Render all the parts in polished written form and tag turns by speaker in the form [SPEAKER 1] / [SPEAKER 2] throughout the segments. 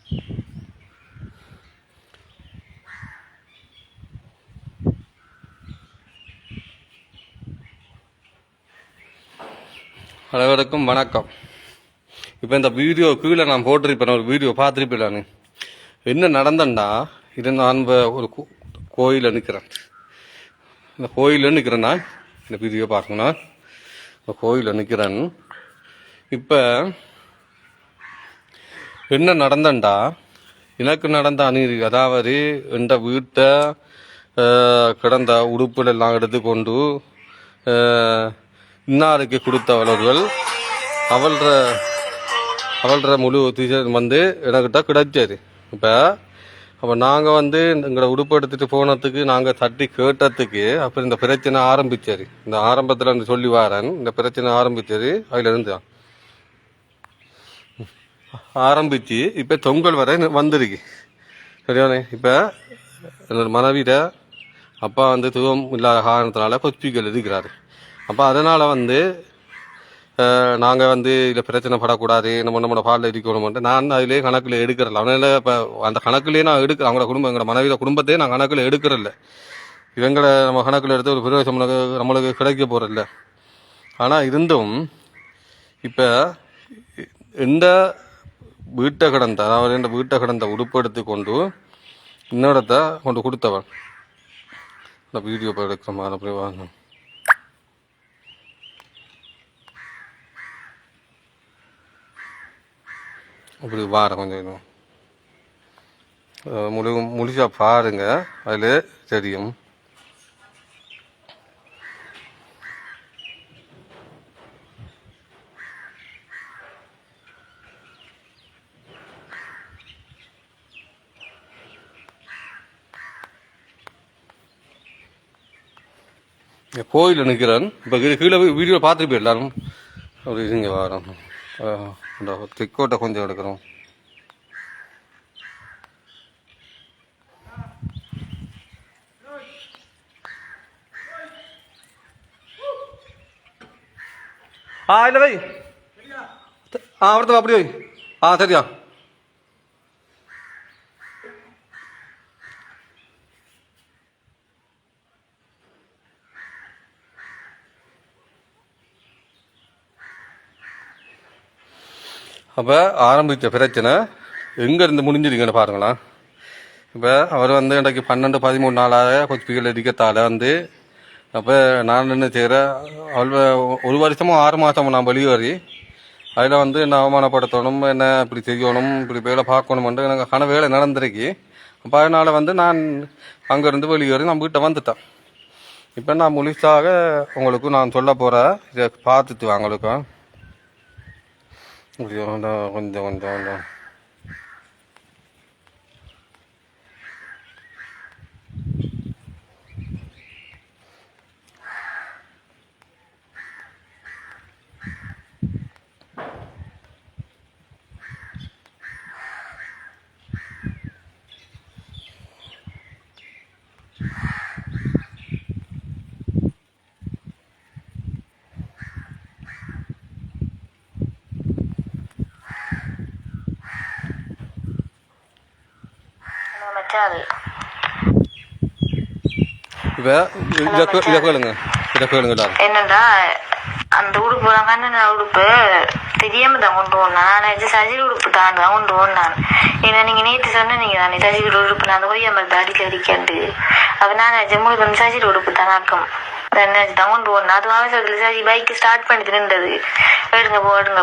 [SPEAKER 1] அனைவருக்கும் வணக்கம். இப்போ இந்த வீடியோ கீழே நான் போட்டிருப்பேன், ஒரு வீடியோ பார்த்துருப்பேன். நான் என்ன நடந்தேன்டா, இது நான் ஒரு கோயிலில் நிற்கிறேன். இந்த கோயிலில் நிற்கிறேன்னா இந்த வீடியோ பார்க்கணும்னா இந்த கோயிலில் நிற்கிறேன். இப்போ என்ன நடந்தேன்டா, எனக்கு நடந்த அநீதி, அதாவது எந்த வீட்டை கிடந்த உடுப்புகள் எல்லாம் எடுத்துக்கொண்டு இன்னாருக்கு கொடுத்தவர்கள் அவள்ற முழு வந்து எனக்கிட்ட கிடைச்சது. அப்போ நாங்கள் எங்களை உடுப்பு எடுத்துகிட்டு போனதுக்கு நாங்கள் தட்டி கேட்டதுக்கு அப்புறம் இந்த பிரச்சனை ஆரம்பிச்சாரு. இந்த ஆரம்பத்தில் சொல்லி வாரன், இந்த பிரச்சனை ஆரம்பிச்சது அதிலிருந்து ஆரம்பித்து இப்போ தொங்கல் வரை வந்துருக்கு. சரியானே. இப்போ என்னோட மனைவிட அப்பா துவம் இல்லாத காரணத்தினால ஹாஸ்பிட்டல் இருக்கிறாரு. அப்போ அதனால் நாங்கள் இதில் பிரச்சனை படக்கூடாது, நம்மளோட பாலில் இருக்கணும்ட்டு நான் அதிலே கணக்கில் எடுக்கிறல. அவனால இப்போ அந்த கணக்குலேயே நான் அவங்களோட குடும்பம், எங்களோட மனைவியோட குடும்பத்தையே நான் கணக்கில் எடுக்கிறல்ல. இவங்களை நம்ம கணக்கில் எடுத்து ஒரு பிரயோஜனம் நம்மளுக்கு கிடைக்க போகிறதில்ல. ஆனால் இருந்தும் இப்போ இந்த வீட்டை கிடந்த, அதாவது இந்த வீட்டை கிடந்த உடுப்பு எடுத்து கொண்டு இன்னொருத்த கொண்டு கொடுத்தவன் இந்த வீடியோ எடுக்கிற மாதிரி அப்படி வாங்க. அப்படி வார கொஞ்சம் முழுசா பாருங்க, அதில் தெரியும். கோயிலில் நிற்கிறேன். இப்போ கீழே வீடியோ பார்த்துட்டு போயிடலாம். அப்படி இங்கே வரோம். திக்கோட்டை கொஞ்சம் எடுக்கிறோம். இல்லை வை. அடுத்த அப்படி வை. சரியா. அப்போ ஆரம்பித்த பிரச்சனை எங்கேருந்து முடிஞ்சிருங்கன்னு பாருங்களா. இப்போ அவர் இன்றைக்கு 12-13 நாளாக ஹாஸ்பிட்டல் இருக்கத்தால் அப்போ நான் என்ன செய்கிறேன், அவள் 1 வருஷமோ 6 மாதமோ நான் வெளியேறி அதில் என்ன அவமானப்படுத்தணும், என்ன இப்படி செய்யணும், இப்படி வேலை பார்க்கணும்ன்ட்டு எனக்கு கன வேலை நடந்திருக்கு. அப்போ அதனால் நான் அங்கேருந்து வெளியேறி நான் வீட்டை வந்துட்டேன். இப்போ நான் முழுசாக உங்களுக்கு நான் சொல்ல போகிறேன், இதை பார்த்துட்டு வாங்களுக்கு கொஞ்சம்
[SPEAKER 2] என்னடா அந்த உடுப்பு உடுப்பு தெரியாம தான் கொண்டு போனான். நான் சஜில் உடுப்பு தான் கொண்டு போனான். ஏன்னா நீங்க நேற்று சொன்னீங்க தானே சஜில் உடுப்பு நான் கொய்யாமல் தாடியில் அடிக்காண்டு. அப்ப நான் ஜம்முக்கு சஜில் உடுப்பு தான் ஆக்கம் தான் கொண்டு போனேன். அது அவசரத்துல சரி பைக்கு ஸ்டார்ட் பண்ணிட்டு நின்றது, எடுங்க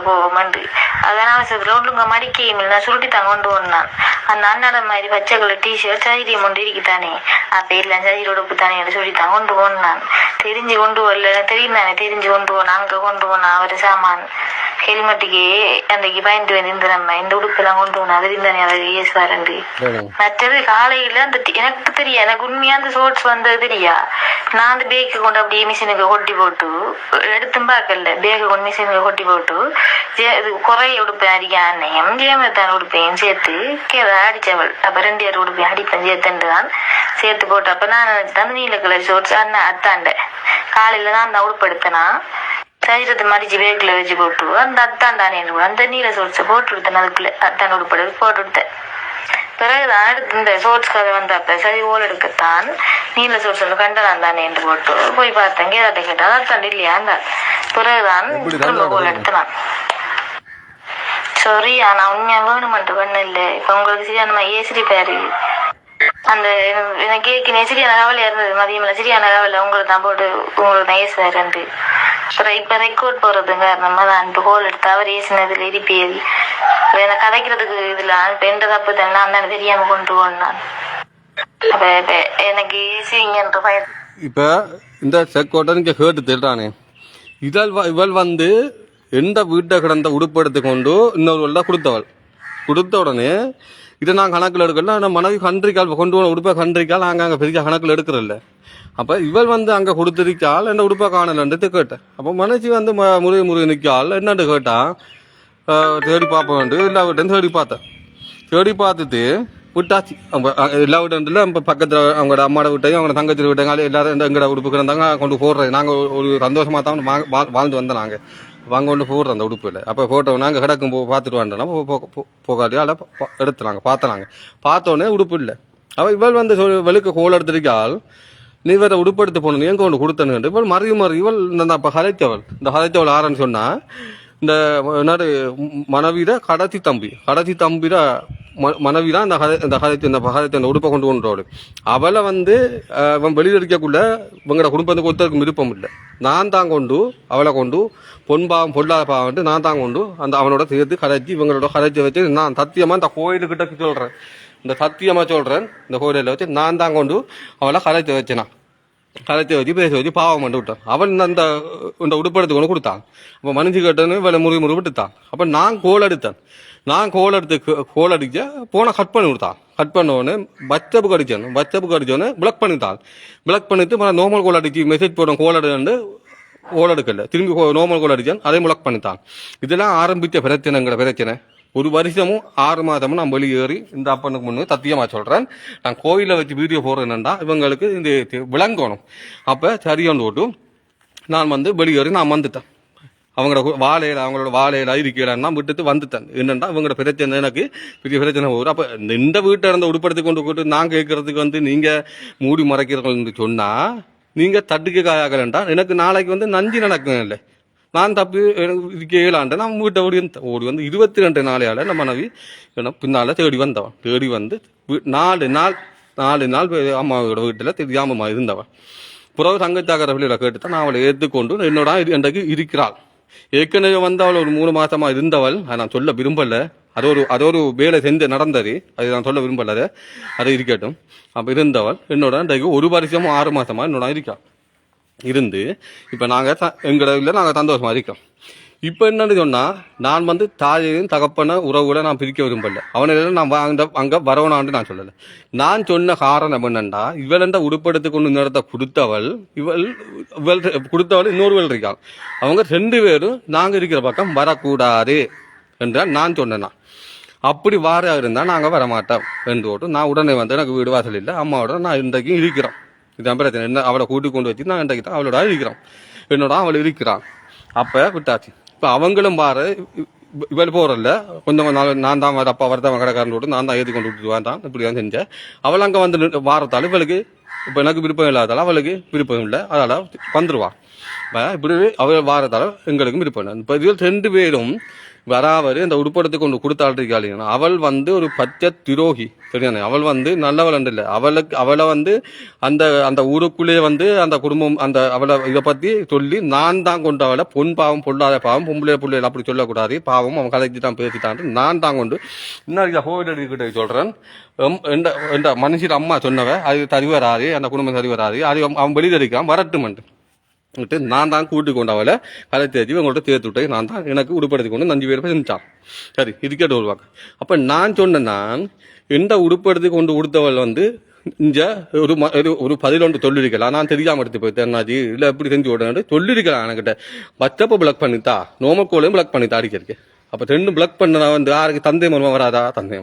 [SPEAKER 2] போமண்டு. அதான் அவசரத்துல ஒன்றுங்க மடிக்கையும் இல்லை, நான் சுருட்டி தான் கொண்டு போனான். அந்த அண்ணாட மாதிரி பச்சை கலர் டிஷர்ட் சஜிரியம் கொண்டு இருக்குதானே, அப்ப இல்லை சஜில் உடுப்பு தானே சொல்லி தான் கொண்டு போனான். தெரிஞ்சு கொண்டு வரல, தெரியும் தானே, தெரிஞ்சு கொண்டு போனான். அங்க கொண்டு போனான் அவர் சாமான் ஹெல்மெட்டுக்கு அன்றைக்கு பயந்து வந்து நம்ம இந்த உடுப்பெல்லாம் கொண்டு போனா தெரிந்தானே அவர் ஏசுவாரண்டு. மற்றது காலையில அந்த எனக்கு தெரியா, எனக்கு உண்மையா அந்த ஷோர்ட்ஸ் வந்தது தெரியா. நான் அந்த பேக்கு கொண்டு அப்படியே மிஷினுக்கு கொட்டி போட்டு எடுத்தும் பார்க்கல, பேக்கு கொண்டு மிஷினுக்கு கொட்டி போட்டு இது குறைய உடுப்பேன் அடிக்க அன்னையம் ஜெயமத்தான் உடுப்பேன் சேர்த்து அடிச்சவள். அப்ப 2 பேர் உடுப்பேன் அடிப்பேன் சேர்த்துண்டு தான் சேர்த்து போட்டு. அப்ப நான் நினைச்சுதான் நீல கலர் ஷோர்ட்ஸ் அத்தாண்ட காலையில தான் அந்த உடுப்பு எடுத்தேனா சரீரத்தை மடிச்சு பேக்கில் வச்சு போட்டு அந்த அத்தாண்டானே அந்த நீல ஷோர்ட்ஸை போட்டு விடுத்தேன். அதுக்குள்ள அத்தான் உடுப்பட போட்டு விடுத்தேன். பிறகுதான் அடுத்து இந்த ஷோர்ட்ஸ் கதை வந்தப்ப சரி ஓல் எடுக்கத்தான் நீல ஷோர்ட்ஸ் ஒன்று கண்டனான் தானே என்று போட்டு போய் பார்த்தேன் கேட்ட கேட்டா அதான் இல்லையா அந்த பிறகுதான் திரும்ப ஓல் எடுத்தான். சாரி ஆனா உண்மையா வேணுமென்று பண்ண இல்லை. இப்ப உங்களுக்கு சரியான ஏசிரி பேரு அந்த எனக்கு கேட்கினே சரியான கவலையா இருந்தது. மதியம் சரியான கவலை உங்களுக்கு தான் போட்டு உங்களுக்கு தான் ஏசுவாரு அப்புறம் இப்ப ரெக்கார்ட் போறதுங்க நம்ம தான் இப்போ கோல் எடுத்து அவர் ஏசினதுல இருப்பியது என்ன கதைக்கிறதுக்கு இதுல இப்ப எந்த தப்பு தானே அந்த தெரியாம கொண்டு போனான். அப்ப எனக்கு ஏசிங்கன்ற பயம்.
[SPEAKER 1] இப்ப இந்த செக்கோட்டை நீங்க கேட்டு தெரிறானே இவள் வந்து எந்த வீட்டை கிடந்த உடுப்படுத்தி கொண்டு இன்னொரு கொடுத்த உடனே இதை நான் கணக்கில் எடுக்கல. ஆனால் மனைவி கன்றிக்கால் கொண்டு போன உடுப்பை கன்றிக்கால் நாங்கள் அங்கே பெரிய கணக்கில் எடுக்கிறல்ல. அப்போ இவள் வந்து அங்கே கொடுத்துருக்காள் என்ன உடுப்பை காணலன்றது கேட்டேன். அப்போ மனைவி வந்து முருகி நிற்காள் என்னன்னு கேட்டான். தேடி பார்ப்பேன் எல்லா வீட்டையும் தேடி பார்த்துட்டு விட்டாச்சு. எல்லா வீட்டில் இப்போ பக்கத்தில் அவங்களோட அம்மாட வீட்டையும் அவங்களோட தங்கச்சி வீட்டையும் எல்லாரும் எங்களோட உடுப்பு கிடந்தாங்க கொண்டு போடுறேன். நாங்கள் ஒரு சந்தோஷமாக தான் வாழ்ந்து வந்தோம். நாங்கள் வாங்க கொண்டு போடுறோம் அந்த உடுப்பில். அப்போ ஃபோட்டோ நாங்கள் கிடக்கும் பார்த்துட்டு வாண்டோம்னா போகாட்டியோ அதை எடுத்துனாங்க பார்த்தோன்னே உடுப்பு இல்லை. அவள் இவள் வந்து வெளுக்க கோல் எடுத்திருக்காள். நீ வேற உடுப்பு எடுத்து போகணும் எங்கே ஒன்று கொடுத்தனுட்டு இவள் மறி இவள் இந்த இப்போ ஹரைத்தவள் ஆரன்னு சொன்னால் இந்த என்னது மனைவிட கடைசி தம்பிட மனைவிடா இந்த ஹரைத்தை இந்த உடுப்பை கொண்டு கொண்டோடு அவளை வந்து அவன் வெளியில் இருக்கக்குள்ள இவங்களோட குடும்பத்துக்கு ஒருத்தருக்கு விருப்பம் இல்லை. நான் தான் கொண்டு அவளை கொண்டு பொன்பாவம் பொல்லாத பாவன்ட்டு நான் தான் கொண்டு அந்த அவனோட சேர்த்து கரைச்சி இவங்களோட கரைச்சி வச்சு நான் சத்தியமாக இந்த கோயிலுக்கிட்ட சொல்கிறேன். இந்த கோயிலில் வச்சு நான் தான் கொண்டு அவளை கரைச்சி வச்சேனா கரைச்சி வச்சு பேச வச்சு பாவம் பண்ணி விட்டான். அவன் இந்த உடுப்படுத்து கொண்டு கொடுத்தான். அப்போ மனுஷி கட்டுன்னு வேலை முறி விட்டுத்தான். அப்போ நான் கோல் அடிக்க போன கட் பண்ணி கொடுத்தான். கட் பண்ணோடனே பச்சப்புக்கு அடிச்சோன்னு பிளக் பண்ணிட்டு நார்மல் கோல் அடிச்சு மெசேஜ் போடும் கோல் எடுக்கல திரும்பி நார்மல் கோல் அடிச்சான் அதையும் பிளக் பண்ணித்தான். இதெல்லாம் ஆரம்பித்த பிரச்சனை ஒரு வருஷமும் 6 மாதமும் நான் வெளியேறி இந்த அப்பனுக்கு முன்னு சத்தியமா சொல்றேன். நான் கோயிலை வச்சு வீடியோ போடுறேன்னா இவங்களுக்கு இந்த விளங்கணும். அப்ப சரியான்னு போட்டு நான் வந்து வெளியேறி நான் வந்துட்டேன். அவங்களோட வாழையில இருக்கலான்னு விட்டுட்டு வந்துட்டேன். என்னன்னா இவங்களோட பிரச்சனை எனக்கு பெரிய பிரச்சனை போகுது. அப்ப இந்த வீட்டை இருந்த உடுப்படுத்தி கொண்டு நான் கேட்கறதுக்கு வந்து நீங்க மூடி மறைக்கிறீங்கன்னு சொன்னா நீங்க தட்டுக்கு காயாகலண்டா எனக்கு நாளைக்கு வந்து நஞ்சு நடக்கும் இல்லை. நான் தப்பி எனக்கு 7 ஆண்டு நான் வீட்டை ஓடி வந்து 22 நாளையால நம்ம மனைவி பின்னால தேடி வந்து 4 நாள் அம்மாவோட வீட்டில் தெரியாம இருந்தவன். புறவு தங்கச்சாக்கிற பிள்ளைகளை கேட்டுத்தான் நான் அவளை ஏற்றுக்கொண்டு என்னோட இன்றைக்கு இருக்கிறாள். ஏற்கனவே வந்து அவள் ஒரு 3 மாசமா இருந்தவள். அதை நான் சொல்ல விரும்பல. அது ஒரு வேலை செஞ்சு நடந்தது. அது நான் சொல்ல விரும்பல. அது இருக்கட்டும். அப்ப இருந்தவள் என்னோட இன்றைக்கு 1 வருஷமும் 6 மாசமா என்னோட இருக்கா இருந்து இப்போ நாங்கள் சந்தோஷமா இருக்கோம். இப்போ என்னன்னு சொன்னால் நான் வந்து தாயையும் தகப்பன உறவுகளை நான் பிரிக்க விரும்பல. அவனையெல்லாம் நான் அங்கே வரவனான்னு நான் சொல்லலை. நான் சொன்ன காரணம் என்னண்டா இவள் உடுப்படுத்தி கொண்டு நேரத்தை கொடுத்தவள் இன்னொருவள் இருக்காள். அவங்க 2 பேரும் நாங்கள் இருக்கிற பக்கம் வரக்கூடாது என்றால் நான் சொன்னேன்னா அப்படி வார இருந்தால் நாங்கள் வரமாட்டோம் என்று போட்டு நான் உடனே வந்து எனக்கு வீடு வாசல் இல்லை அம்மாவோட நான் இன்றைக்கும் இருக்கிறோம். இதான் பிரச்சனை. என்ன அவளை கூட்டி கொண்டு வச்சு நான் இன்றைக்கு தான் அவளோட இருக்கிறோம். அவள் இருக்கிறான். அப்போ விட்டாச்சு. இப்போ அவங்களும் பாரு இவள் போறல கொஞ்சம் நான் தான் அப்பா வரதான் கடைக்காரன் விட்டு நான் தான் ஏற்றி கொண்டு விட்டு வந்தான். இப்படி தான் செஞ்சேன். அவள் அங்கே வந்து வாரத்தால் இவளுக்கு இப்போ எனக்கு விருப்பம் இல்லாதால அவளுக்கு விருப்பம் இல்லை. அதனால் வந்துடுவான். இப்படி அவள் வாரத்தால் எங்களுக்கும் விருப்பம் இல்லை. இப்போ இவள் 2 பேரும் வராவது இந்த உடுப்படுத்தி கொண்டு கொடுத்தாள். அவள் வந்து ஒரு பச்சை துரோகி சரியான. அவள் வந்து நல்லவள் இல்லை. அவளை வந்து அந்த ஊருக்குள்ளேயே வந்து அந்த குடும்பம் அவளை இதை பத்தி சொல்லி நான் தான் கொண்டு அவளை பொன் பாவம் பொல்லாத பாவம் பிள்ளைகள் அப்படி சொல்லக்கூடாது பாவம் அவன் கதைச்சு தான் பேசிட்டான் நான் தான் கொண்டு இன்னும் கோவில்கிட்ட சொல்றேன். மனுஷிட அம்மா சொன்னவ அது சரி வராது அந்த குடும்பம் சரி வராது அது அவன் வெளியில் இருக்கான் வரட்டுமெண்டு நான் தான் கூட்டி கொண்டு அவளை கலை தேர்ச்சி உங்கள்கிட்ட சேர்த்து விட்டு நான் தான் எனக்கு உடுப்படுத்தி கொண்டு 5 பேர் செஞ்சான். சரி இதுக்கேட்டு வருவாங்க. அப்போ நான் சொன்னேன்னா எந்த உடுப்படுத்தி கொண்டு கொடுத்தவள் வந்து இங்க ஒரு 11 சொல்லிருக்கலாம். நான் தெரியாம எடுத்து போயிட்டேன் என்னாச்சு இல்லை எப்படி செஞ்சு விடணும் சொல்லிருக்கலாம். என்கிட்ட பச்சப்ப பிளக் பண்ணித்தா நோமக்கோலையும் பிளக் பண்ணித்தா அடிக்கிறதுக்கு. அப்போ 2 பிளக் பண்ண வந்து யாருக்கு தந்தை மருமா வராதா தந்தை.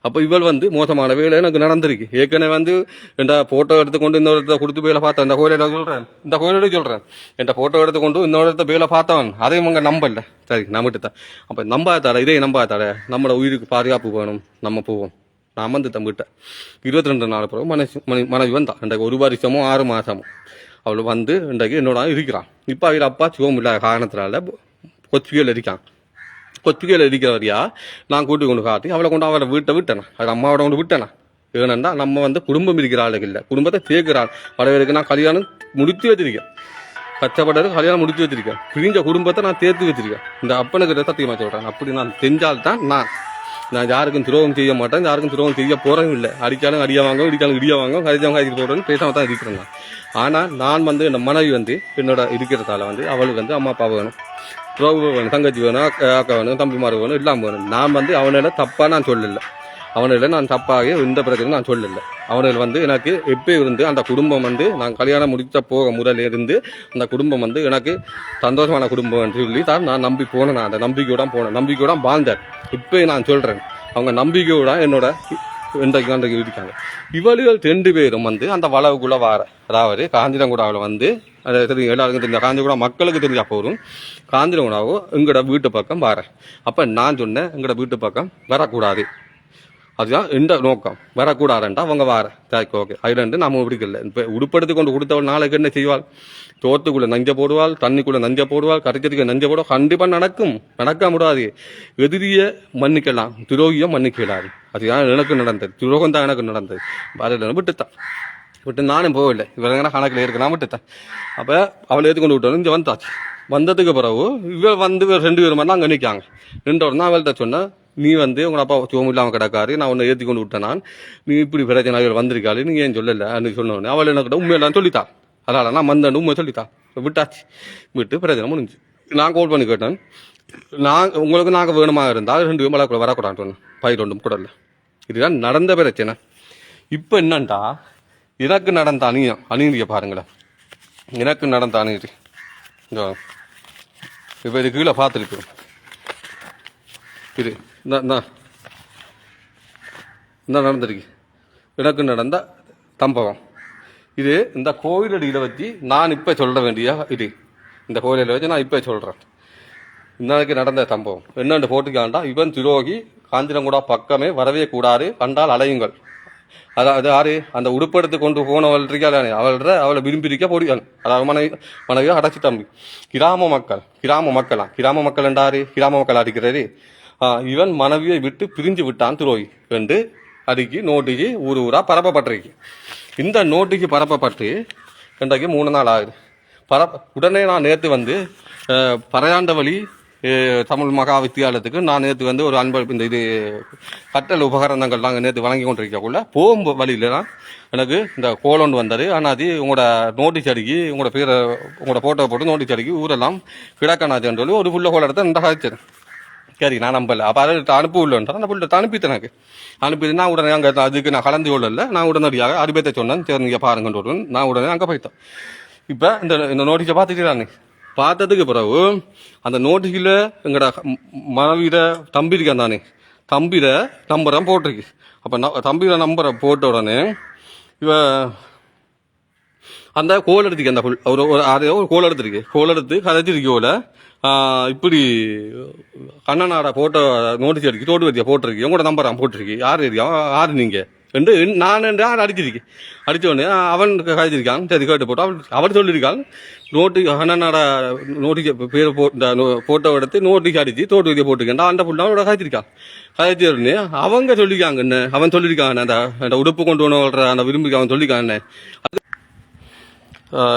[SPEAKER 1] அப்போ இவள் வந்து மோசமான வேலை எனக்கு நடந்திருக்கு. ஏற்கனவே வந்து என் போட்டோ எடுத்துக்கொண்டு இன்னொரு இடத்த கொடுத்து வேலை பார்த்தேன். இந்த கோயில சொல்றேன் என் போட்டோ எடுத்துக்கொண்டு இன்னொரு இடத்த வேலை பார்த்தவன் அதையும் அவங்க நம்பல. சரி நம்பிட்டு தான். அப்போ நம்பாதாட இதே நம்பாதாட நம்மளோட உயிருக்கு பாதுகாப்பு வேணும் நம்ம போவோம். நான் வந்து தம்பிட்டேன் 22 நாள் பிறகு மனைவி வந்தான் இன்றைக்கு 1 வருஷமோ 6 மாதமோ அவள் வந்து இன்றைக்கு என்னோட இருக்கிறான். இப்போ அவள் அப்பா சிவம் இல்லாத காரணத்தினால கொச்சிகையில் இருக்கான். கொச்சிகையில் இருக்கிற வரையா நான் கூட்டி கொண்டு காட்டி அவளை கொண்டு அவளை வீட்டை விட்டேனா அவள் அம்மாவோட கொண்டு விட்டேனா. ஏனென்றா நம்ம வந்து குடும்பம் இருக்கிற ஆளுக்கு இல்லை, குடும்பத்தை சேர்க்கிறாள். வடவேருக்கு நான் கல்யாணம் முடித்து வச்சிருக்கேன், கஷ்டப்பட்டது கல்யாணம் முடித்து வச்சிருக்கேன், பிரிஞ்ச குடும்பத்தை நான் சேர்த்து வச்சிருக்கேன். இந்த அப்பனுக்கு சத்தியமாக சொல்கிறேன். அப்படி நான் செஞ்சால்தான் நான் யாருக்கும் துரோகம் செய்ய மாட்டேன், யாருக்கும் துரோகம் செய்ய போறதும் இல்லை. அடிக்காலும் அடியா வாங்க, இடிக்காலும் இடியா வாங்க, கழிச்சவங்க கழிச்சு போடுறேன்னு பேசாம தான் இருக்கிறேன் நான். ஆனால் நான் வந்து என் மனைவி வந்து என்னோட இருக்கிறதால வந்து அவளுக்கு வந்து அம்மா அப்பா வேணும், துரோகம் வேணும், தங்கச்சி வேணும், அக்கா வேணும், தம்பிமார் வேணும், இல்லாமல் வேணும். நான் வந்து அவனால தப்பா நான் சொல்லலை, அவனில் நான் தப்பாக இந்த பிரச்சனை நான் சொல்லலை. அவனில் வந்து எனக்கு எப்போ இருந்து அந்த குடும்பம் வந்து நான் கல்யாணம் முடித்த போக முதல்ல இருந்து அந்த குடும்பம் வந்து எனக்கு சந்தோஷமான குடும்பம் சொல்லி தான் நான் நம்பி போனேன். நான் அந்த நம்பிக்கையோட போனேன், நம்பிக்கையோட வாழ்ந்தேன். இப்போ நான் சொல்கிறேன், அவங்க நம்பிக்கையோட என்னோட இன்றைக்கு இருக்காங்க. இவளுகள் 2 பேரும் வந்து அந்த வளவுக்குள்ளே வார, அதாவது காஞ்சிரங்குடாவில் வந்து தெரியும், எல்லாருக்கும் தெரிஞ்ச காஞ்சிரங்குடா மக்களுக்கு தெரிஞ்சா போதும், காஞ்சிரங்குடாவோ எங்களோட வீட்டு பக்கம் வார. அப்போ நான் சொன்னேன் எங்களோட வீட்டு பக்கம் வரக்கூடாது, அதுதான் எந்த நோக்கம், வரக்கூடாதுன்றா அவங்க வார தாய்க்கு ஓகே. அதுலேருந்து நம்ம பிடிக்கல. இப்போ உடுப்படுத்தி கொண்டு கொடுத்தவள் நாளைக்கு என்ன செய்வாள், தோத்துக்குள்ளே நஞ்ச போடுவாள், தண்ணிக்குள்ளே நஞ்ச போடுவாள், கரைச்சதுக்கு நஞ்ச போடுவாள். கண்டிப்பாக நடக்க முடியாது. எதிரியை மன்னிக்கலாம், துரோகியை மன்னிக்கலாது. அதுதான் எனக்கு நடந்தது, துரோகம் தான் எனக்கு நடந்தது. அதில் விட்டு நானும் போகலை, இவங்க கணக்கில் இருக்கு, நான் விட்டுத்தேன். அப்போ அவளை ஏற்றுக்கொண்டு விட்டோன்னு இங்கே வந்தாச்சு. வந்ததுக்கு பிறகு இவள் வந்து 2 பேர் மாதிரி அங்கே நிற்காங்க. நின்றோடனே அவள்கிட்ட சொன்னேன், நீ வந்து உங்கள் அப்பா சோம் இல்லாமல் கிடக்காரு, நான் உன்னை ஏற்றி கொண்டு விட்டேன், நான் நீ இப்படி பிரச்சனை வந்திருக்காள், நீங்கள் ஏன் சொல்லலை அப்படின்னு சொன்னோடனே அவள் என்ன உண்மையெல்லாம் சொல்லித்தான். அதனால் நான் வந்தேன் உண்மை சொல்லித்தான். விட்டாச்சு, விட்டு பிரச்சனை முடிஞ்சு. நான் கால் பண்ணி கேட்டேன், உங்களுக்கு நாங்கள் வேணுமா இருந்தால் 2 பேரும் மலைக்குள்ள வரக்கூடாதுன்னு சொன்னேன். பயிர் ஒன்றும் கூட இல்லை. இதுதான் நடந்த பிரச்சனை. இப்போ என்னண்டா எனக்கு நடந்த அநீதியை பாருங்களேன், எனக்கு நடந்த அநீதி இப்போ இது கீழே பார்த்துருக்கு. இது என்ன நடந்திருக்கு, எனக்கு நடந்த சம்பவம் இது. இந்த கோயிலடியில் வச்சு நான் இப்போ சொல்ல வேண்டிய இது, இந்த கோயிலில் வச்சு நான் இப்போ சொல்கிறேன். இன்னைக்கு நடந்த சம்பவம் என்னென்று போட்டுக்காண்டா, இவன் துரோகி, காஞ்சிரங்குடா பக்கமே வரவே கூடாது, கண்டால் அலையுங்கள். அதாவது யாரு அந்த உடுப்படுத்து கொண்டு போனவள் இருக்காளே அவளை விரும்பிக்க போடுவான். அதாவது மனைவியா அடைச்சி தம்பி. கிராம மக்கள் என்றாரு, கிராம மக்கள் அடிக்கிறாரு. இவன் மனைவியை விட்டு பிரிஞ்சு விட்டான் துரோகி என்று அடிக்கி நோட்டிக்கு ஊரா பரப்பப்பட்டிருக்கு. இந்த நோட்டிக்கு பரப்பப்பட்டு இன்றைக்கு 3 நாள் ஆகுது. உடனே நான் நேற்று வந்து பறையாண்டவழி தமிழ் மகா வித்தியாலயத்துக்கு நான் நேற்று வந்து ஒரு இந்த இது கட்டல் உபகரணங்கள் நாங்கள் நேற்று வழங்கி கொண்டிருக்கக்குள்ள போகும் வழியில் தான் எனக்கு இந்த கோலோண்டு வந்தார். ஆனால் அது உங்களோட நோட்டீஸ் அடிக்கி உங்களோட பேரை உங்களோட ஃபோட்டோ போட்டு நோட்டீஸ் அடிக்கி ஊரெல்லாம் கிடக்கணாச்சுன்னு சொல்லி ஒரு புள்ள கோலத்தை இந்த காய்ச்சது. சரி, நான் நம்பலை. அப்போ அதை அனுப்பி உள்ளேன்றான். அந்த புள்ள அனுப்பித்தேன். எனக்கு அனுப்பிட்டு நான் உடனே அங்கே அதுக்கு நான் கலந்து கொள்ளல. நான் உடனடியாக அடிப்பேத்த சொன்னேன், சரி நீங்கள் பாருங்கன்னு நான் உடனே அங்கே போய்த்தேன். இப்போ இந்த நோட்டீஸை பார்த்துட்டு பார்த்ததுக்கு பிறகு அந்த நோட்டீஸில் எங்களோட மனைவியிட தம்பி இருக்கான் தானே, தம்பியிட நம்பரை போட்டிருக்கு. அப்போ தம்பியிட நம்பரை போட்ட உடனே இவ அந்த கோல் எடுத்துக்கு அந்த ஒரு கோல் எடுத்துருக்கு. கோல் எடுத்து கதைச்சிருக்கோல இப்படி கண்ணனாட போட்டோ நோட்டீஸ் அடிக்கி தோட்டு வச்சியா போட்டிருக்கு, உங்களோட நம்பரை போட்டிருக்கு, யாரு நீங்கள் என்று நான் அடிச்சிருக்கேன். அடித்த உடனே அவன் கழிச்சிருக்கான். சரி கேட்டு போட்டு அவர் சொல்லியிருக்கான், அண்ணனோட நோட்டீஸ் பேரை போட்டோ எடுத்து நோட்டீஸ் அடித்து தோட்டு வச்சியா போட்டிருக்கேன். அந்த புள்ள அவனோட கழிச்சிருக்கான். கழிச்ச உடனே அவங்க சொல்லியிருக்காங்க, என்ன அவன் சொல்லியிருக்காங்க, அந்த உடுப்பு கொண்டு போன அந்த விரும்பி அவன் சொல்லியிருக்காங்க. அது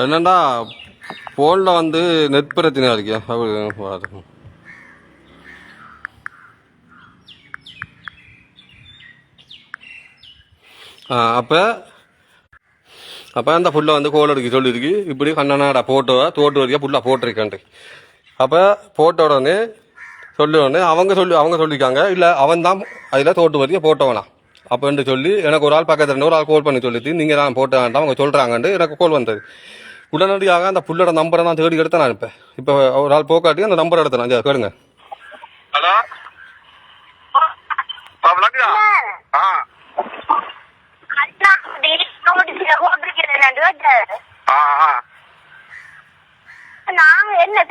[SPEAKER 1] என்னண்டா போனில் வந்து நெட் பிரச்சனையா இருக்கு. அப்போ அந்த புள்ள வந்து கோல் எடுக்க சொல்லியிருக்கு, இப்படி கண்ணனாடா போட்டோவை தோட்டு வரைக்கும் புல்லாக போட்டிருக்கான்ட்டு. அப்போ போட்ட உடனே அவங்க சொல்லியிருக்காங்க, இல்லை அவன் தான் அதில் தோட்டு வரைக்கும் போட்டவனா அப்போன்ட்டு சொல்லி எனக்கு ஒரு ஆள் பக்கத்தில் ஒரு ஆள் கால் பண்ணி சொல்லிட்டு நீங்கள் தான் போட்ட வேண்டாம் அவங்க சொல்கிறாங்கன்ட்டு எனக்கு கால் வந்தது. உடனடியாக அந்த புள்ளோட நம்பரை நான் தேடி எடுத்து நான் இப்போ ஒரு ஆள் போக்காட்டி அந்த நம்பர் எடுத்தேன். நான் கேளுங்க.
[SPEAKER 3] ஹலோ,
[SPEAKER 2] என்ன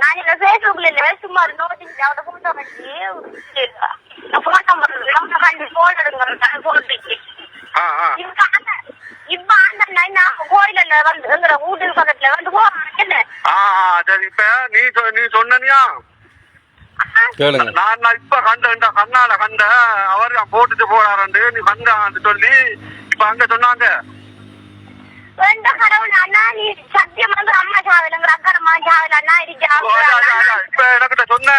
[SPEAKER 2] நான் இந்த பேஸ்புக்ல இல்ல சும்மா நோட்டீஸ் அவட போட்டோ கோயில வந்து வீட்டுக்கு பக்கத்துல வந்து
[SPEAKER 3] இப்ப நீ சொன்னியா நான் இப்ப கண்ட கண்ணால கண்ட அவர் போட்டுட்டு போறாரு நீ கண்டான்னு சொல்லி இப்ப அங்க சொன்னாங்க
[SPEAKER 2] சத்தியம் வந்து அம்மா சாவிலங்கிற அக்கறம்மா சாவில அண்ணா
[SPEAKER 3] இப்ப எனக்கிட்ட சொன்ன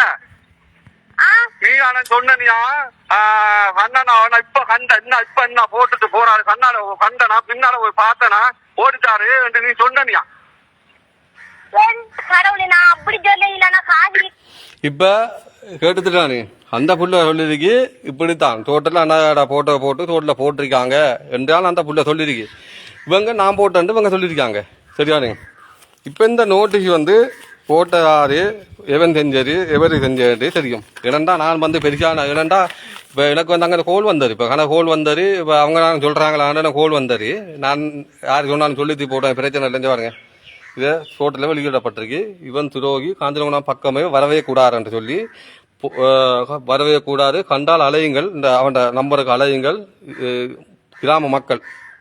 [SPEAKER 3] நீ ஆனா சொன்னியா கண்ணனா இப்ப கண்ட என்ன போட்டுட்டு போறாரு கண்ணால கண்டனா பின்னால போய் பார்த்தனா ஓடிட்டாரு என்று நீ சொன்னியா
[SPEAKER 2] கடவுளே நான் அப்படி சொல்ல காசி
[SPEAKER 1] இப்ப கேட்டுட்டானே அந்த புள்ள சொல்லிருக்கு இப்படித்தான் தோட்டத்தில் அண்ணா போட்டோ போட்டு தோட்டத்தில் போட்டிருக்காங்க என்றாலும் அந்த புள்ள சொல்லிருக்கு இவங்க நான் போட்டேன்ட்டு இவங்க சொல்லியிருக்காங்க சரியானே இப்போ இந்த நோட்டீஸ் வந்து போட்டாரு எவன் செஞ்சாரு எவரு செஞ்சாரு தெரியும் இல்லைண்டா நான் வந்து பெருசான இல்லைண்டா இப்போ எனக்கு வந்து அங்கே கோல் வந்தார் இப்போ ஆனால் கோல் வந்தார் இப்போ அவங்க நான் சொல்கிறாங்களான்னு கோல் வந்தார் நான் யார் சொன்னாலும் சொல்லி போட்டேன் பிரச்சனை இல்லைன்னு பாருங்க இதை தோட்டத்தில் வெளியிடப்பட்டிருக்கு இவன் துரோகி காஞ்சனகுணம் பக்கமே வரவே கூடாதுன்னு சொல்லி வரவே கூடாது கண்டால் அலையுங்கள் இந்த அவன் நம்பருக்கு அலையுங்கள்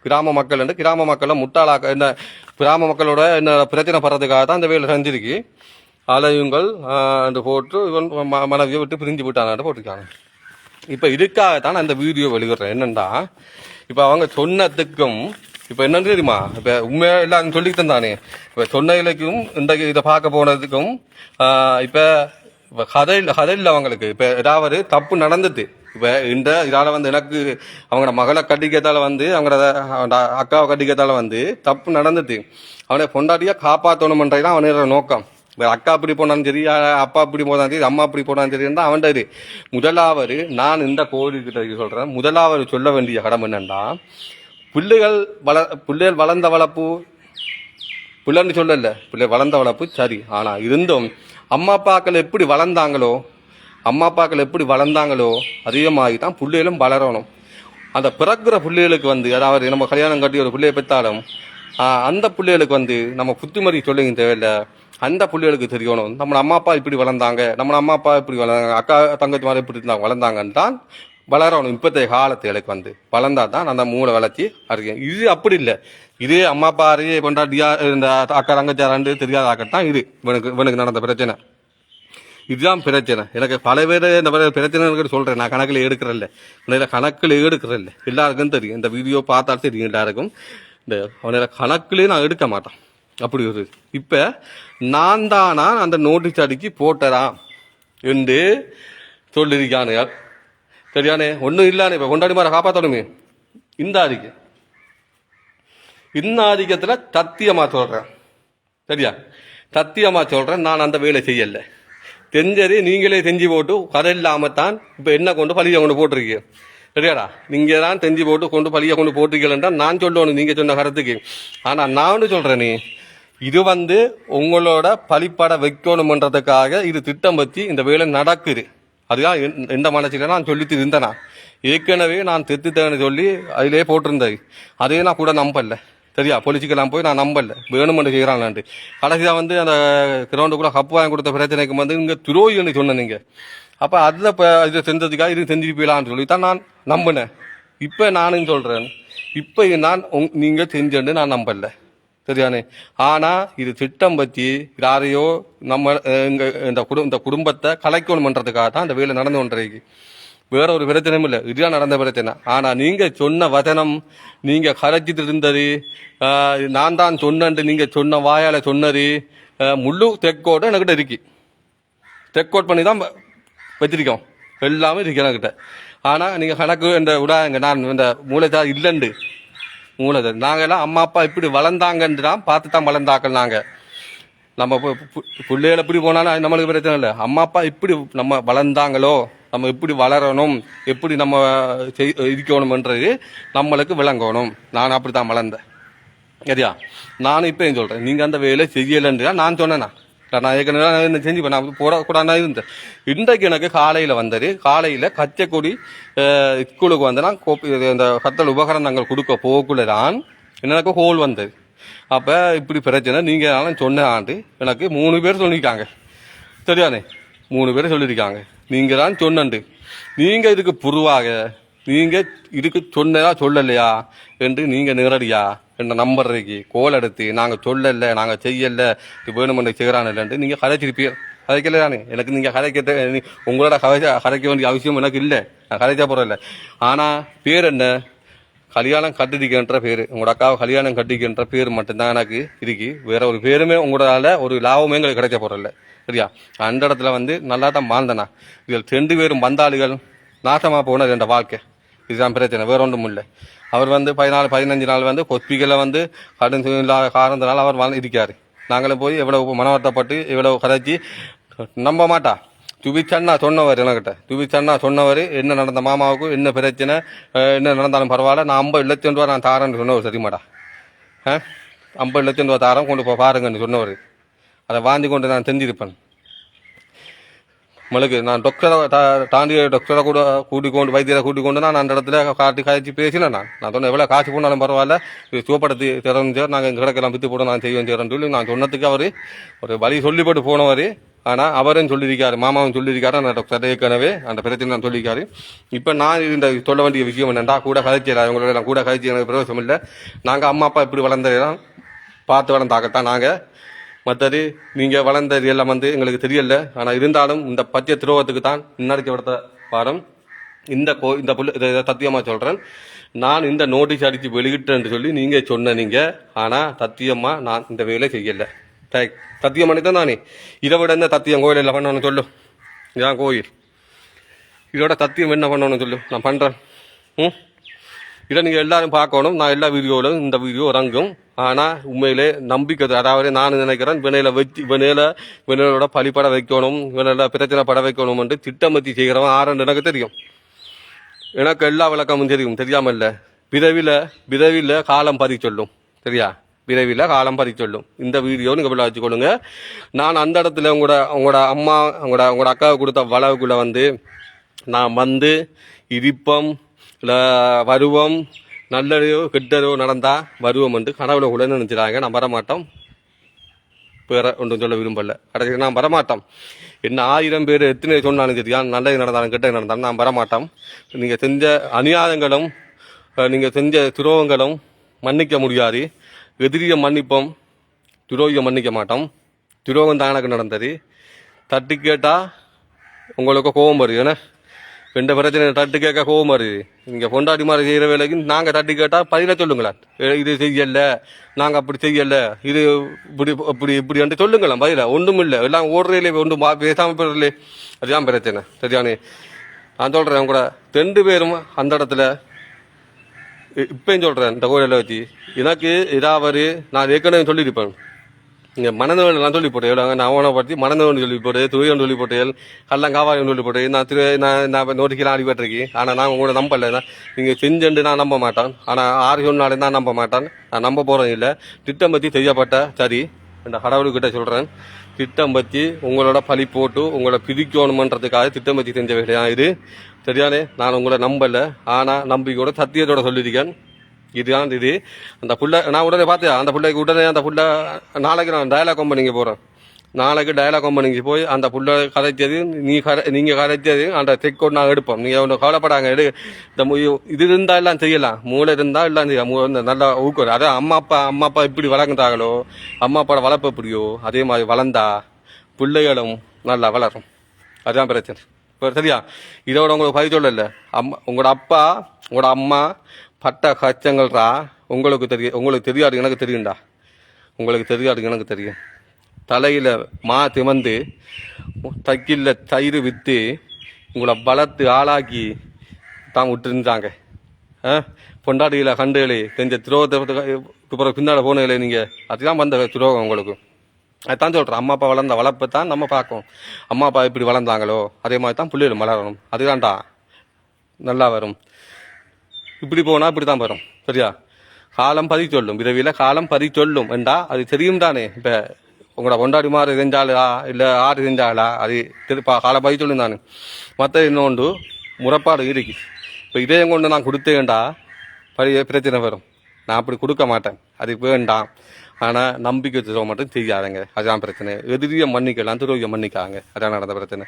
[SPEAKER 1] கிராம மக்கள் என்று கிராம மக்களை முட்டாளாக்க என்ன கிராம மக்களோட என்ன பிரச்சனை படுறதுக்காக தான் இந்த வேலை செஞ்சிருக்கு அலையுங்கள் என்று போட்டு இவன் மனைவியை விட்டு பிரிஞ்சு விட்டான்னு போட்டிருக்காங்க இப்போ இதுக்காகத்தான் அந்த வீடியோ வெளியிடுறேன் என்னண்டா இப்போ அவங்க சொன்னதுக்கும் இப்போ என்னன்னு தெரியுமா இப்போ உண்மையா எல்லாம் சொல்லி தந்தானே இப்போ சொன்ன இலைக்கும் இந்த இதை பார்க்க போனதுக்கும் இப்போ கதையில் அவங்களுக்கு இப்போ ஏதாவது தப்பு நடந்துட்டு இப்போ இந்த இதால் வந்து எனக்கு அவங்களோட மகளை கட்டிக்கிறதால வந்து அவங்களோட அக்காவை கட்டிக்கிறதால வந்து தப்பு நடந்துட்டு அவனை பொண்டாட்டியாக காப்பாற்றணுமன்றதான் அவனோட நோக்கம் இப்போ அக்கா அப்படி போனாலும் சரி அப்பா அப்படி போனாலும் சரி அம்மா அப்படி போனாலும் சரி இருந்தால் அவன்டா இது முதலாவது நான் இந்த கோவில்கிட்ட சொல்கிறேன் முதலாவது சொல்ல வேண்டிய கடமை என்னன்னா பிள்ளைகள் வளர்ந்த வளர்ப்பு பிள்ளைன்னு சொல்லல பிள்ளை வளர்ந்த வளர்ப்பு சரி ஆனால் இருந்தும் அம்மா அப்பாக்கள் எப்படி வளர்ந்தாங்களோ அதே மாதிரி தான் பிள்ளைகளும் வளரணும் அந்த பிறக்கிற பிள்ளைகளுக்கு வந்து அதாவது நம்ம கல்யாணம் கட்டி ஒரு பிள்ளையை பெற்றாலும் அந்த பிள்ளைகளுக்கு வந்து நம்ம புத்திமதி சொல்லுங்க தேவையில்லை அந்த பிள்ளைகளுக்கு தெரியணும் நம்ம அம்மா அப்பா இப்படி வளர்ந்தாங்க நம்ம அம்மா அப்பா இப்படி வளர்ந்தாங்க அக்கா தங்கச்சி மாதிரி இப்படி இருந்தாங்க வளர்ந்தாங்கன்னு தான் வளரணும் இப்போதைய காலத்துகளுக்கு வந்து வளர்ந்தா தான் அந்த மூளை வளர்ச்சி அறியும் இது அப்படி இல்லை இதே அம்மா அப்பா அறிய கொண்டாடியா இந்த அக்கா தங்கச்சாராண்டு தெரியாதாக்கத்தான் இது இவனுக்கு நடந்த பிரச்சனை இதுதான் பிரச்சனை எனக்கு பல பேர் இந்த பிரச்சனை சொல்றேன் நான் கணக்கில் எடுக்கிறல்ல கணக்கில் எடுக்கிறல்ல எல்லாருக்கும் தெரியும் இந்த வீடியோ பார்த்தாலும் தெரியும் எல்லாருக்கும் இந்த அவனோட கணக்குலேயே நான் எடுக்க மாட்டேன் அப்படி ஒரு இப்ப நான் தானா அந்த நோட்டீஸ் அடிக்கி போட்டறான் என்று சொல்லியிருக்கானு சரியானே ஒன்றும் இல்லானே இப்போ கொண்டாடி மாதிரி காப்பாற்றணுமே இந்த ஆதிக்கத்தில் தத்தியமா சொல்றேன் சரியா தத்தியமா சொல்றேன் நான் அந்த வேலை செய்யலை தெரிஞ்சது நீங்களே செஞ்சு போட்டு கதை இல்லாமத்தான் இப்போ என்ன கொண்டு பழியை கொண்டு போட்டிருக்கீங்க சரியாடா நீங்க தான் செஞ்சு போட்டு பழியை கொண்டு போட்டிருக்கீங்களா நான் சொல்லணும் நீங்க சொன்ன கருத்துக்கு ஆனா நான் ஒன்று சொல்றேன் இது வந்து உங்களோட பழிப்பட வைக்கணும்ன்றதுக்காக இது திட்டம் பற்றி இந்த வேலை நடக்குது அதுதான் எந்த மனசில நான் சொல்லிட்டு இருந்தேனா ஏற்கனவே நான் தெத்துத்தேன்னு சொல்லி அதிலே போட்டிருந்தேன் அதே நான் கூட நம்பல சரியா பொலிச்சிக்கலாம் போய் நான் நம்பல வேணுமென்று செய்கிறான்ட்டு கடைசியாக வந்து அந்த கிரவுண்டுக்குள்ள கப்பு வாங்கி கொடுத்த பிரச்சனைக்கு வந்து இங்கே துரோகின்னு சொன்னீங்க அப்போ அதில் இப்போ இதை செஞ்சதுக்காக இது செஞ்சு போயிடலான்னு சொல்லி தான் நான் நம்பினேன் இப்போ நானும் சொல்கிறேன் இப்போ நான் நீங்கள் செஞ்சேன்னு நான் நம்பல சரியானே ஆனால் இது திட்டம் பற்றி யாரையோ நம்ம இந்த குடும்பத்தை கலைக்கணுமன்றதுக்காக தான் இந்த வேலை நடந்து கொண்டிருக்கு வேற ஒரு பிரச்சனையும் இல்லை இதுதான் நடந்த பிரச்சனை ஆனால் நீங்கள் சொன்ன வசனம் நீங்கள் கரைச்சிட்டு இருந்தது நான் தான் சொன்னேன்ட்டு நீங்கள் சொன்ன வாயால் சொன்னது முழு தெக்கோட என்கிட்ட இருக்கு தெக்கோட் பண்ணி தான் வச்சிருக்கோம் எல்லாமே இருக்கு என்கிட்ட ஆனால் நீங்கள் கணக்கு இந்த விடாங்க நான் இந்த மூளைதான் இல்லைண்டு மூலதன் நாங்கெல்லாம் அம்மா அப்பா இப்படி வளர்ந்தாங்கன்னு தான் பார்த்து தான் வளர்ந்தாக்கள் நாங்கள் நம்ம பிள்ளைகள் எப்படி போனாலும் நம்மளுக்கு பிரச்சனை இல்லை அம்மா அப்பா இப்படி நம்ம வளர்ந்தாங்களோ நம்ம எப்படி வளரணும் எப்படி நம்ம இருக்கணும்ன்றது நம்மளுக்கு விளங்கணும் நான் அப்படி தான் வளர்ந்தேன் சரியா நானும் இப்போ சொல்கிறேன் நீங்கள் அந்த வேலை செய்யலைன்னு தான் நான் சொன்னேண்ணா நான் ஏற்கனவே செஞ்சு நான் போடக்கூடாது இருந்தேன் இன்றைக்கு எனக்கு காலையில் கச்சைக்கொடி ஸ்கூலுக்கு வந்து நான் இந்த கத்தல் உபகரணங்கள் கொடுக்க போக்குள்ள தான் எனக்கு ஹோல் வந்தது அப்போ இப்படி பிரச்சனை நீங்கள் சொன்ன ஆண்டு எனக்கு 3 பேர் சொல்லியிருக்காங்க சரியானே 3 பேர் சொல்லியிருக்காங்க. நீங்கள் தான் சொன்னண்டு. நீங்கள் இதுக்கு புருவாக நீங்கள் இதுக்கு சொன்னதா சொல்லலையா என்று நீங்கள் நேரடியா என்ற நம்பருக்கு கோல் எடுத்து நாங்கள் சொல்லலை, நாங்கள் செய்யலை, இது வேணுமென்று செய்கிறான் இல்லைன்ட்டு நீங்கள் கதைச்சிருப்பீர். கதைக்கல தானே எனக்கு. நீங்கள் கதைக்க உங்களோட கதைக்க வேண்டிய அவசியம் எனக்கு இல்லை. நான் கதைச்சா போகிறதில்ல. ஆனால் பேர் என்ன, கல்யாணம் கட்டிடிக்கின்ற பேர், உங்களோட அக்காவை கல்யாணம் கட்டிக்கின்ற பேர் மட்டும்தான் எனக்கு இருக்கு. வேற ஒரு பேருமே உங்களால் ஒரு லாபமே எங்களுக்கு கிடைக்க போகிறதில்ல. சரியா? அந்த இடத்துல வந்து நல்லா தான் வாழ்ந்தனா. இதில் 2 பேரும் வந்தாளிகள் நாசமாக போனது என்ற வாழ்க்கை. இதுதான் பிரச்சனை, வேற ஒன்றும் இல்லை. அவர் வந்து 14-15 நாள் வந்து ஹொஸ்பிட்டலில் வந்து கடன் இல்லாத காரணத்தினால அவர் இருக்காரு. நாங்களும் போய் எவ்வளவு மனவர்த்தப்பட்டு எவ்வளவு கதைச்சி நம்ப மாட்டா. துபிச்சண்ணா சொன்னவர் என்கிட்ட, துபிச்சண்ணா சொன்னவர் என்ன நடந்த மாமாவுக்கு என்ன பிரச்சனை என்ன நடந்தாலும் பரவாயில்ல, நான் 50 லட்சம் ரூபா நான் தாரேன்னு சொன்னவர். சரிமாடா, 50 லட்சம் ரூபா தாரம் கொண்டு போய் பாருங்கன்னு சொன்னவர். அதை வாங்கி கொண்டு நான் செஞ்சிருப்பேன். உங்களுக்கு நான் டாக்டரை தாண்டி டாக்டரை கூட கூட்டிக்கொண்டு வைத்தியரை கூட்டிக்கொண்டு நான் அந்த இடத்துல காட்டி காய்ச்சி பேசினேன். நான் சொன்னேன் எவ்வளோ காசு போனாலும் பரவாயில்ல, இது சூப்படத்தி திறந்து நாங்கள் எங்கள் கிடக்கெல்லாம் விற்று போட்டு நான் செய்வேன் செய்கிறேன்னு சொல்லி நான் சொன்னதுக்கு அவர் ஒரு வழி சொல்லி போட்டு போனவர். ஆனால் அவரும் சொல்லியிருக்காரு, மாமாவும் சொல்லியிருக்காரு, அந்த டாக்டர் ஏற்கனவே அந்த பிரச்சனை நான் சொல்லியிருக்காரு. இப்போ நான் இந்த சொல்ல வேண்டிய விஷயம் என்னென்னா, கூட கதைச்சிடா அவங்களோட நான் கூட கதைச்சி எனக்கு பிரயோசனம் இல்லை. நாங்கள் அம்மா அப்பா இப்படி வளர்ந்ததான் பார்த்து வளர்ந்தாக்கத்தான் நாங்கள். மற்றது நீங்கள் வளர்ந்தது எல்லாம் வந்து எங்களுக்கு தெரியல. ஆனால் இருந்தாலும் இந்த பச்சை துரோகத்துக்கு தான் முன்னாடி கொடுத்த பாடம் இந்த புள்ள சத்தியமாக சொல்கிறேன். நான் இந்த நோட்டீஸ் அடித்து வெளியிட்டேன்னு சொல்லி நீங்கள் சொன்னீங்க. ஆனால் சத்தியமாக நான் இந்த வேலை செய்யலை. சத்தியம் பண்ணி தான் நானே. இதை விட என்ன சத்தியம் கோயில் இல்லை பண்ணணும்னு சொல்லு. இதான் கோயில். இதோட சத்தியம் என்ன பண்ணணும்னு சொல்லு, நான் பண்ணுறேன். இதை நீங்கள் எல்லாரும் பார்க்கணும். நான் எல்லா வீடியோவிலும் இந்த வீடியோ இறங்கும். ஆனால் உண்மையிலே நம்பிக்கை, அதாவது நான் நினைக்கிறேன் வினையிலோட பழிப்பட வைக்கணும், வினையில பிரச்சனை பட வைக்கணும்னு திட்டமத்தி செய்கிறவன் ஆரண்டு எனக்கு தெரியும். எனக்கு எல்லா விளக்கமும் தெரியும். தெரியாமல் இல்லை. விரைவில் காலம் பறி சொல்லும். சரியா? விரைவில் காலம் பறி சொல்லும். இந்த வீடியோ நீங்கள் விழா வச்சுக்கொள்ளுங்க. நான் அந்த இடத்துல உங்களோட அம்மா உங்களோட அக்காவுக்கு கொடுத்த வளவுக்குள்ளே வந்து நான் வந்து இருப்பம் இல்லை வருவம், நல்லதோ கெட்டதோ நடந்தா வருவோம் என்று கடவுளை கூட நினைச்சிடாங்க. நான் வரமாட்டோம். வேற ஒன்றும் சொல்ல விரும்பல. கடைசி நான் வரமாட்டோம். என்ன 1000 பேர் எத்தனை சொன்னாலும் சரியா, நல்லது நடந்தாலும் கெட்டது நடந்தாலும் நான் வரமாட்டோம். நீங்கள் செஞ்ச அநியாயங்களும் நீங்கள் செஞ்ச துரோகங்களும் மன்னிக்க முடியாது. எதிரியை மன்னிப்போம், துரோகியை மன்னிக்க மாட்டோம். துரோகம் தான் எனக்கு நடந்தது. தட்டி கேட்டால் உங்களுக்கு கோபம் வருது. ஏன்னா 2 பிரச்சனை தட்டு கேட்க கோபம் வருது. நீங்கள் பொண்டாட்டி மாதிரி செய்கிற வேலைக்கு நாங்கள் தட்டி கேட்டால் பதில சொல்லுங்களேன். இது செய்யலை, நாங்கள் அப்படி செய்யலை, இது இப்படி என்று சொல்லுங்களேன். பதில ஒன்றும் இல்லை. எல்லாம் ஓடுறதுலே ஒன்றும் பேசாமல் போடுறதுலே. அதுதான் பிரச்சனை. சரியானே? நான் சொல்கிறேன் கூட 2 பேரும் அந்த இடத்துல இப்பயும் சொல்கிறேன். இந்த கோயிலில் வச்சு எனக்கு ஏதாவது நான் ஏற்கனவே சொல்லியிருப்பேன். நீங்கள் மனநோய் நான் சொல்லி போட்டேன். நான் அவனை பற்றி மனநோய் சொல்லி போட்டேன், துவையன் சொல்லி போட்டேன், கள்ளங்காவாயம் சொல்லி போட்டேன். நான் நோட்டிக்கெல்லாம் அடிபட்டிருக்கேன். ஆனால் நான் உங்களோட நம்பலை. நீங்கள் செஞ்சுட்டு நான் நம்ப மாட்டேன். ஆனால் 6 சொன்னாலே நான் நம்ப மாட்டேன். நான் நம்ப போகிறேன் இல்லை. திட்டம் பற்றி செய்யப்பட்ட சரி இந்த கடவுள்கிட்ட சொல்கிறேன். திட்டம் பற்றி உங்களோட பழி போட்டு உங்களை பிரிக்கணுமன்றதுக்காக திட்டம் பற்றி செஞ்ச வேலையா இது. சரியானே? நான் உங்களை நம்பலை. ஆனால் நம்பிக்கையோட சத்தியத்தோட சொல்லியிருக்கேன். இதுதான் இது. அந்த புள்ள நான் உடனே பார்த்தேன். அந்த பிள்ளைக்கு உடனே அந்த புள்ள நாளைக்கு நான் டயலாக் கம்பெனிக்கு போகிறேன். நாளைக்கு டயலாக் கம்பெனிக்கு போய் அந்த புள்ள கதைச்சது நீங்கள் கதைச்சது அந்த செக்கோட் நாங்கள் எடுப்போம். நீங்கள் ஒன்று கவலைப்படாங்க. இந்த இது இருந்தால் எல்லாம் செய்யலாம். மூளை இருந்தால் எல்லாம் செய்யலாம். நல்லா ஊக்குறது. அதான் அம்மா அப்பா இப்படி வளர்க்குறாங்களோ, அம்மா அப்பாவோட வளர்ப்பு எப்படியோ அதே மாதிரி வளர்ந்தா பிள்ளைகளும் நல்லா வளரும். அதுதான் பிரச்சனை. இப்போ சரியா? இதோட உங்களுக்கு பதில் சொல்லலை. உங்களோட அப்பா உங்களோட அம்மா பட்ட கச்சங்கள்ரா உங்களுக்கு தெரியாது, எனக்கு தெரியும்டா. உங்களுக்கு தெரியாது, எனக்கு தெரியும். தலையில் திமந்து தக்கில் தயிர் விற்று உங்களை வளர்த்து ஆளாக்கி தான் விட்டுருந்தாங்க. பொண்டாட்டியில் கண்டுகளே செஞ்ச துரோகத்தை பின்னால் போனீங்களே நீங்கள், அதுதான் வந்த துரோகம் உங்களுக்கு. அதுதான் சொல்கிறேன். அம்மா அப்பா வளர்ந்த வளர்ப்பை தான் நம்ம பார்க்கணும். அம்மா அப்பா இப்படி வளர்ந்தாங்களோ அதே மாதிரி தான் பிள்ளைகளும் வளரணும். அதுதான்டா நல்லா வரும். இப்படி போனால் இப்படி தான் வரும். சரியா? காலம் பறி சொல்லும். விரைவில் காலம் பறி சொல்லும் என்றா அது தெரியும் தானே. இப்போ உங்களோட கொண்டாடி மாதிரி செஞ்சாலா இல்லை ஆறு செஞ்சாலா அது திருப்பா காலம் பறி சொல்லும் தானே. மற்ற இன்னொன்று முறைப்பாடு இருக்கு. இப்போ இதயம் கொண்டு நான் கொடுத்தேன்டா பிரச்சனை வரும். நான் அப்படி கொடுக்க மாட்டேன். அது வேண்டாம். ஆனால் நம்பிக்கை துரோகம் மட்டும் செய்யாதங்க, அதான் பிரச்சனை. எதிரியை மன்னிக்கலாம், துரோகியை மன்னிக்காங்க, அதான் நடந்த பிரச்சனை.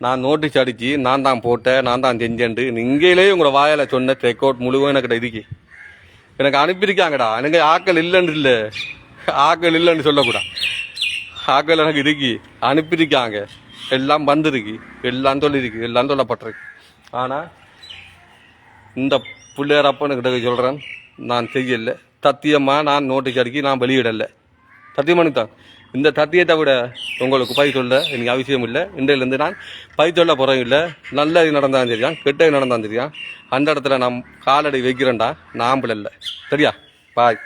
[SPEAKER 1] நான் நோட்டீஸ் அடித்து நான் தான் போட்டேன், நான் தான் செஞ்சேன்ட்டு நீங்களே உங்களோட வாயால் சொன்ன ரெக்கார்ட் முழுவதும் எனக்கிட்ட இருக்கு. எனக்கு அனுப்பியிருக்காங்கடா. எனக்கு ஆக்கள் இல்லைன்னு இல்லை, ஆக்கள் இல்லைன்னு சொல்லக்கூடாது. ஆக்கள் எனக்கு இருக்கு, அனுப்பியிருக்காங்க, எல்லாம் வந்திருக்கு, எல்லாம் சொல்லியிருக்கு, எல்லாம் சொல்லப்பட்டிருக்கு. ஆனால் இந்த பிள்ளையார் அப்பனுக்கிட்ட சொல்கிறேன், நான் செய்யலை. சத்தியமாக நான் நோட்டீஸ் அடிக்கி நான் வெளியிடலை. சத்தியமானு தான். இந்த சத்தியத்தை விட உங்களுக்கு பை சொல்ல எனக்கு அவசியம் இல்லை. இன்றையிலேருந்து நான் பை சொல்ல போகிறேன் இல்லை. நல்லது நடந்தாலும் சரியா, கெட்டது நடந்தாலும் சரியா, அந்த இடத்துல நான் காலடி வைக்கிறேன்டா, நான் ஆம்பளை இல்லை. சரியா? பாய்.